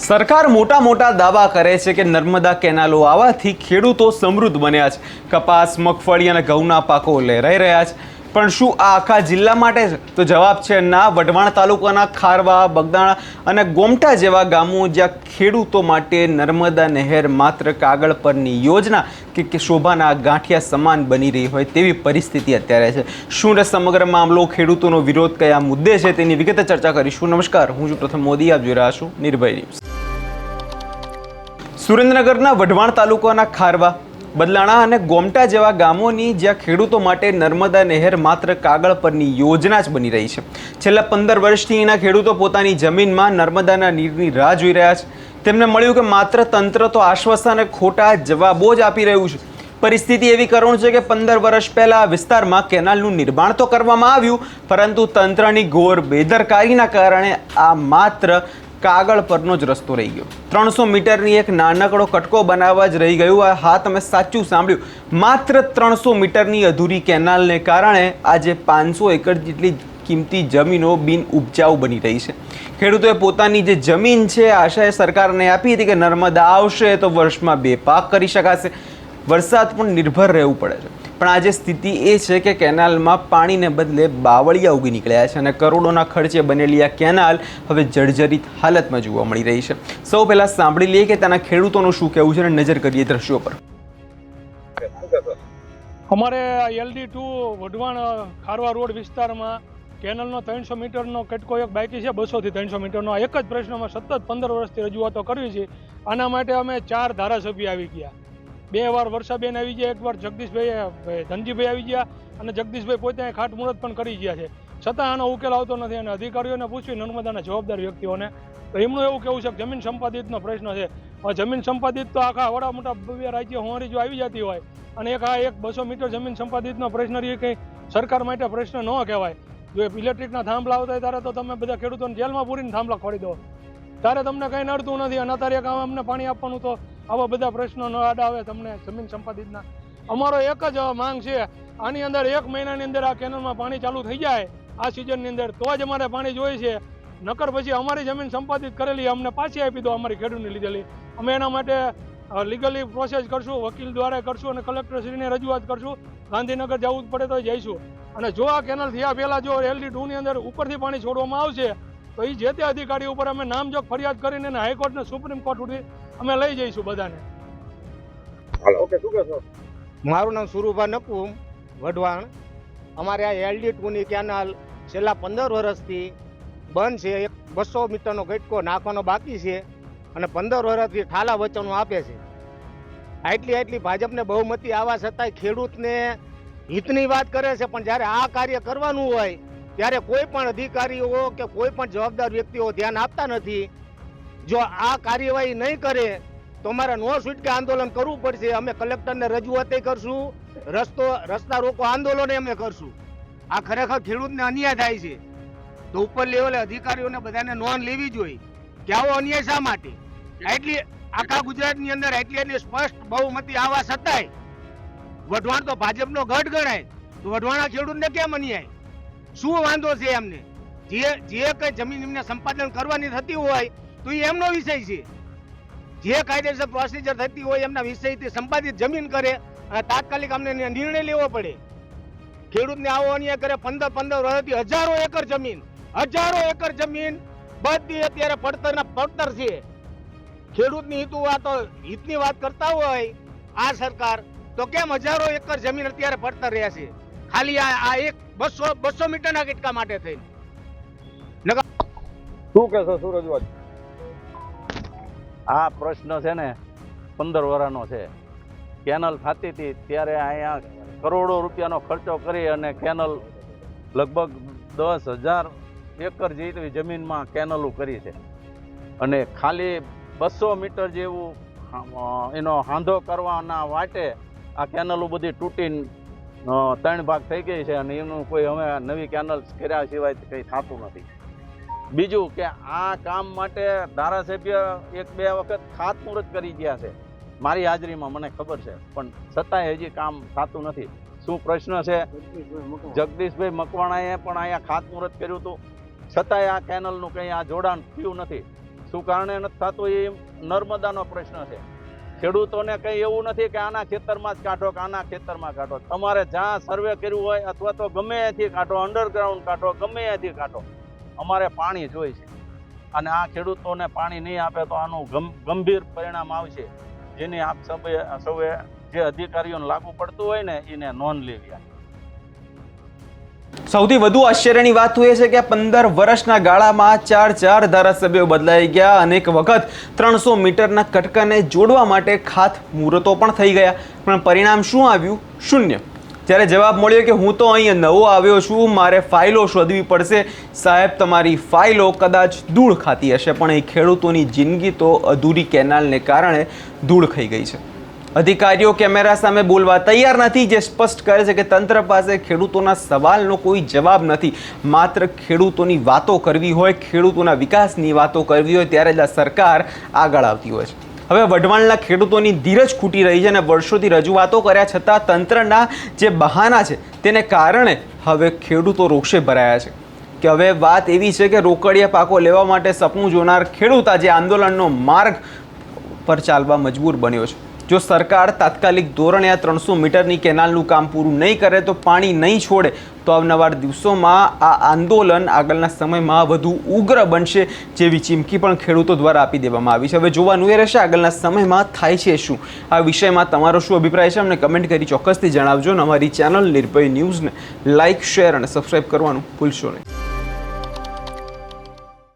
સરકાર મોટા મોટા દાવા કરે છે કે નર્મદા કેનાલો આવવાથી ખેડૂતો સમૃદ્ધ બન્યા છે, કપાસ, મગફળી અને ઘઉંના પાકો લહેરાઈ રહ્યા છે. પણ શું આ આખા જિલ્લા માટે છે? તો જવાબ છે ના. વઢવાણ તાલુકાના ખારવા, બગદાણા અને ગોમટા જેવા ગામો જ્યાં ખેડૂતો માટે નર્મદા નહેર માત્ર કાગળ પરની યોજના કે શોભાના ગાંઠિયા સમાન બની રહી હોય તેવી પરિસ્થિતિ અત્યારે છે. શું સમગ્ર મામલો, ખેડૂતોનો વિરોધ કયા મુદ્દે છે તેની વિગતે ચર્ચા કરીશું. નમસ્કાર, હું છું પ્રથમ મોદી, આપ જોઈ રહ્યા છો નિર્ભય ન્યૂઝ. સુરેન્દ્રનગરના વઢવાણ તાલુકાના ખારવા, બદલાણા અને ગોમટા જેવા ગામોની જ્યાં ખેડૂતો માટે નર્મદા નહેર માત્ર કાગળ પરની યોજના જ બની રહી છે. છેલ્લા 15 વર્ષથી અહીંના ખેડૂતો પોતાની જમીનમાં નર્મદાના નીરની રાહ જોઈ રહ્યા છે. તેમને મળ્યું કે માત્ર તંત્ર તો આશ્વાસન અને ખોટા જવાબો જ આપી રહ્યું છે. પરિસ્થિતિ એવી કરુણ છે કે 15 વર્ષ પહેલા આ વિસ્તારમાં કેનાલનું નિર્માણ તો કરવામાં આવ્યું, પરંતુ તંત્રની ઘોર બેદરકારીના કારણે આ માત્ર કાગળ પરનો જ રસ્તો રહી ગયો. 300 મીટરની એક નાનકડો કટકો બનાવવા જ રહી ગયું. હા, તમે સાચું સાંભળ્યું, માત્ર 300 મીટરની અધૂરી કેનાલને કારણે આજે 500 એકર જેટલી કિંમતી જમીનો બિન ઉપજાઉ બની રહી છે. ખેડૂતોએ પોતાની જે જમીન છે આશાએ સરકારને આપી હતી કે નર્મદા આવશે તો વર્ષમાં 2 પાક કરી શકાશે, વરસાદ પણ નિર્ભર રહેવું પડે છે. પણ આજે સ્થિતિ એ છે કે કેનાલમાં પાણીને બદલે બાવળિયા ઉગી નીકળ્યા છે અને કરોડોના ખર્ચે બનેલી આ કેનાલ હવે જર્જરિત હાલતમાં જોવા મળી રહી છે. સૌ પહેલા સાંભળી લઈએ કે તેના ખેડૂતોનું શું કહેવું છે અને નજર કરીએ દ્રશ્યો પર. અમારે LD2 વઢવાણ ખારવા રોડ વિસ્તારમાં કેનલનો 300 મીટરનો કટકો એક બાકી છે, 200 થી 300 મીટરનો. એક જ પ્રશ્નમાં સતત 15 વર્ષથી રજૂઆતો કરવી છે. આના માટે અમે 4 ધારાસભ્ય આવી ગયા. 2 વાર વર્ષાબેન આવી ગયા, 1 વાર જગદીશભાઈ ધનજીભાઈ આવી ગયા અને જગદીશભાઈ પોતે ખાતમુહૂર્ત પણ કરી ગયા છે. છતાં આનો ઉકેલ આવતો નથી અને અધિકારીઓને પૂછ્યું, નર્મદાના જવાબદાર વ્યક્તિઓને, તો એમનું એવું કહેવું છે કે જમીન સંપાદિતનો પ્રશ્ન છે. જમીન સંપાદિત તો આખા વડા મોટા 2 રાજ્ય હોવારી જો આવી જતી હોય અને એક 200 મીટર જમીન સંપાદિતનો પ્રશ્ન એ કંઈ સરકાર માટે પ્રશ્ન ન કહેવાય. જો ઇલેક્ટ્રિકના થાંભલા આવતા હોય ત્યારે તો તમે બધા ખેડૂતોને જેલમાં પૂરીને થાંભલા ખોડી દો, ત્યારે તમને કંઈ નડતું નથી. અને અત્યારે કામ અમને પાણી આપવાનું, તો આવા બધા પ્રશ્નો ન આડા આવે તમને જમીન સંપાદિતના. અમારો એક જ માંગ છે, આની અંદર 1 મહિનાની અંદર આ કેનલમાં પાણી ચાલુ થઈ જાય આ સિઝનની અંદર, તો જ અમારે પાણી જોઈએ છે. નકર પછી અમારી જમીન સંપાદિત કરેલી અમને પાછી આપી દો, અમારી ખેડૂતને લીધેલી. અમે એના માટે લીગલી પ્રોસેસ કરશું, વકીલ દ્વારા કરશું અને કલેક્ટરશ્રીને રજૂઆત કરશું. ગાંધીનગર જવું પડે તો જઈશું. અને જો આ કેનલ થયા પહેલાં જો LD2 ની અંદર ઉપરથી પાણી છોડવામાં આવશે તો એ જે તે અધિકારી ઉપર અમે નામજોગ ફરિયાદ કરીને હાઈકોર્ટ ને સુપ્રીમ કોર્ટ સુધી અમે લઈ જઈશું બધાને. ઓકે, શું કહેશો? મારું નામ સુરુભા નકુમ, વઢવાણ. અમારે આ LD2 ની કેનાલ છેલ્લા 15 વર્ષથી બંધ છે. 200 મીટરનો ગટકો નાખવાનો બાકી છે અને 15 વર્ષથી ઠાલા વચનો આપે છે. આટલી ભાજપને બહુમતી આવવા છતાંય ખેડૂતને હિતની વાત કરે છે, પણ જ્યારે આ કાર્ય કરવાનું હોય ત્યારે કોઈ પણ અધિકારીઓ કે કોઈ પણ જવાબદાર વ્યક્તિઓ ધ્યાન આપતા નથી. જો આ કાર્યવાહી નહીં કરે તો અમારે નો છૂટકે આંદોલન કરવું પડશે. અમે કલેક્ટરને રજૂઆત કરશું, રસ્તા રોકો આંદોલન અમે કરશું. આ ખરેખર ખેડૂતને અન્યાય થાય છે, તો ઉપર લેવલે અધિકારીઓને બધાને નોંધ લેવી જોઈએ કે આવો અન્યાય શા માટે. એટલી આખા ગુજરાતની અંદર એટલી સ્પષ્ટ બહુમતી આવવા છતાંય વઢવાણ તો ભાજપનો ગઢ ગણાય, તો વઢવાણના ખેડૂતને કેમ અન્યાય? શું વાંધો છે એમને? જે કઈ જમીન એમને સંપાદન કરવાની થતી હોય તો એ એમનો વિષય છે. જે કાયદેસર પ્રોસિજર થતી હોય એમના વિષયથી સંપાદિત જમીન કરે અને તાત્કાલિક અમને નિર્ણય લેવો પડે. ખેડૂતને આવો અન્યાય કરે. 15 વર્ષથી હજારો એકર જમીન બધી અત્યારે પડતર છે. ખેડૂતની હિતની વાત કરતા હોય આ સરકાર, તો કેમ હજારો એકર જમીન અત્યારે પડતર રહ્યા છે ખાલી આ એક 200 મીટરના કટકા માટે થઈને? શું કહેશો સુરજવાજ? આ પ્રશ્ન છે ને 15 વર્ષનો છે. કેનલ થતી હતી ત્યારે અહીંયા કરોડો રૂપિયાનો ખર્ચો કરી અને કેનલ લગભગ 10,000 એકર જેટલી જમીનમાં કેનલો કરી છે અને ખાલી 200 મીટર જેવું એનો હાંધો કરવાના વાટે આ કેનલો બધી તૂટીને 3 ભાગ થઈ ગઈ છે અને એનું કોઈ હવે નવી કેનલ કર્યા સિવાય કંઈ થતું નથી. બીજું કે આ કામ માટે ધારાસભ્ય 1-2 વખત ખાતમુહૂર્ત કરી ગયા છે મારી હાજરીમાં, મને ખબર છે, પણ છતાંય હજી કામ થતું નથી. શું પ્રશ્ન છે? જગદીશભાઈ મકવાણાએ પણ અહીંયા ખાતમુહૂર્ત કર્યું હતું, છતાંય આ કેનલનું કંઈ આ જોડાણ થયું નથી. શું કારણે નથી થતું એ નર્મદાનો પ્રશ્ન છે. ખેડૂતોને કંઈ એવું નથી કે આના ખેતરમાં જ કાઢો કે આના ખેતરમાં કાઢો. તમારે જ્યાં સર્વે કર્યું હોય અથવા તો ગમે ત્યાંથી કાઢો, અંડરગ્રાઉન્ડ કાઢો, ગમે ત્યાંથી કાઢો, અમારે પાણી જોઈએ છે. અને આ ખેડૂતોને પાણી નહીં આપે તો આનું ગંભીર પરિણામ આવશે, જેની આપ સૌએ જે અધિકારીઓને લાગુ પડતું હોય ને એને નોંધ લેવી. સૌથી વધુ આશ્ચર્યની વાત એ છે કે 15 વર્ષના ગાળામાં 4 ધારાસભ્યો બદલાઈ ગયા. અનેક વખત 300 મીટરના કટકાને જોડવા માટે ખાત મુહૂર્તો પણ થઈ ગયા, પણ પરિણામ શું આવ્યું? શૂન્ય. જ્યારે જવાબ મળ્યો કે હું તો અહીં નવો આવ્યો છું, મારે ફાઇલો શોધવી પડશે. સાહેબ, તમારી ફાઇલો કદાચ ધૂળ ખાતી હશે, પણ એ ખેડૂતોની જિંદગી તો અધૂરી કેનાલને કારણે ધૂળ ખાઈ ગઈ છે. અધિકારીઓ કેમેરા સામે બોલવા તૈયાર નથી, જે સ્પષ્ટ કરે છે કે તંત્ર પાસે ખેડૂતોના સવાલનો કોઈ જવાબ નથી. માત્ર ખેડૂતોની વાતો કરવી હોય, ખેડૂતોના વિકાસની વાતો કરવી હોય ત્યારે જ આ સરકાર આગળ આવતી હોય છે. હવે વઢવાણના ખેડૂતોની ધીરજ ખૂટી રહી છે અને વર્ષોથી રજૂઆતો કર્યા છતાં તંત્રના જે બહાના છે તેને કારણે હવે ખેડૂતો રોષે ભરાયા છે. કે હવે વાત એવી છે કે રોકડિયા પાકો લેવા માટે સપનું જોનાર ખેડૂત આજે આંદોલનનો માર્ગ પર ચાલવા મજબૂર બન્યો છે. જો સરકાર તાત્કાલિક ધોરણે આ 300 મીટરની કેનાલનું કામ પૂરું નહીં કરે, તો પાણી નહીં છોડે, તો આવનાર દિવસોમાં આ આંદોલન આગળના સમયમાં વધુ ઉગ્ર બનશે, જેવી ચીમકી પણ ખેડૂતો દ્વારા આપી દેવામાં આવી છે. હવે જોવાનું એ રહેશે આગળના સમયમાં થાય છે શું. આ વિષયમાં તમારો શું અભિપ્રાય છે અમને કમેન્ટ કરી ચોક્કસથી જણાવજો. અને અમારી ચેનલ નિર્ભય ન્યૂઝને લાઇક, શેર અને સબસ્ક્રાઈબ કરવાનું ભૂલશો નહીં.